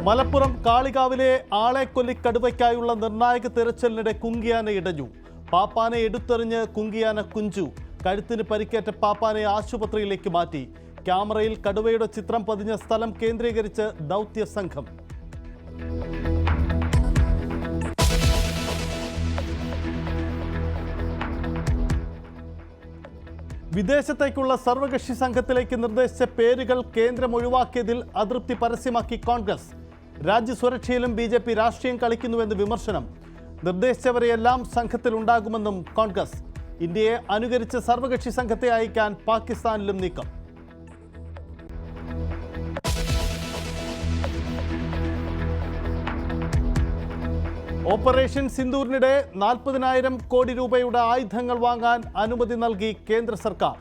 മലപ്പുറം കാളികാവിലെ ആളെക്കൊല്ലി കടുവയ്ക്കായുള്ള നിർണായക തിരച്ചിലിനിടെ കുങ്കിയാന ഇടഞ്ഞു. പാപ്പാനെ എടുത്തെറിഞ്ഞ് കുങ്കിയാന കുഞ്ചു. കഴുത്തിന് പരിക്കേറ്റ പാപ്പാനെ ആശുപത്രിയിലേക്ക് മാറ്റി. ക്യാമറയിൽ കടുവയുടെ ചിത്രം പതിഞ്ഞ സ്ഥലം കേന്ദ്രീകരിച്ച് ദൗത്യ സംഘം. വിദേശത്തേക്കുള്ള സർവകക്ഷി സംഘത്തിലേക്ക് നിർദ്ദേശിച്ച പേരുകൾ കേന്ദ്രം ഒഴിവാക്കിയതിൽ അതൃപ്തി പരസ്യമാക്കി കോൺഗ്രസ്. രാജ്യസുരക്ഷയിലും BJP രാഷ്ട്രീയം കളിക്കുന്നുവെന്ന് വിമർശനം. നിർദ്ദേശിച്ചവരെയെല്ലാം സംഘത്തിലുണ്ടാകുമെന്നും കോൺഗ്രസ്. ഇന്ത്യയെ അനുകരിച്ച് സർവകക്ഷി സംഘത്തെ അയക്കാൻ പാകിസ്ഥാനിലും നീക്കം. ഓപ്പറേഷൻ സിന്ദൂറിനിടെ 40,000 കോടി രൂപയുടെ ആയുധങ്ങൾ വാങ്ങാൻ അനുമതി നൽകി കേന്ദ്ര സർക്കാർ.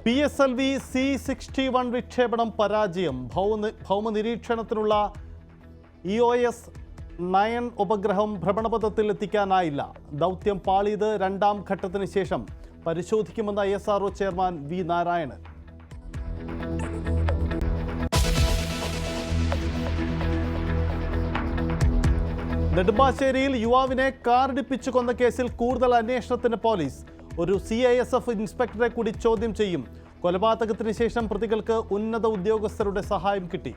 PSLV C-61 വിക്ഷേപണം പരാജയം. ഭൗമനിരീക്ഷണത്തിനുള്ള EOS-9 ഉപഗ്രഹം ഭ്രമണപഥത്തിൽ എത്തിക്കാനായില്ല. ദൗത്യം പാളിയത് രണ്ടാം ഘട്ടത്തിന് ശേഷം പരിശോധിക്കുമെന്ന ISRO ചെയർമാൻ V. നാരായണൻ. നെടുമ്പാശ്ശേരിയിൽ യുവാവിനെ കാറിടിപ്പിച്ചു കൊന്ന കേസിൽ കൂടുതൽ അന്വേഷണത്തിന് പോലീസ്. ഒരു CISF ഇൻസ്പെക്ടറെ കൂടി ചോദ്യം ചെയ്യും. കൊലപാതകത്തിന് ശേഷം പ്രതികൾക്ക് ഉന്നത ഉദ്യോഗസ്ഥരുടെ സഹായം കിട്ടി.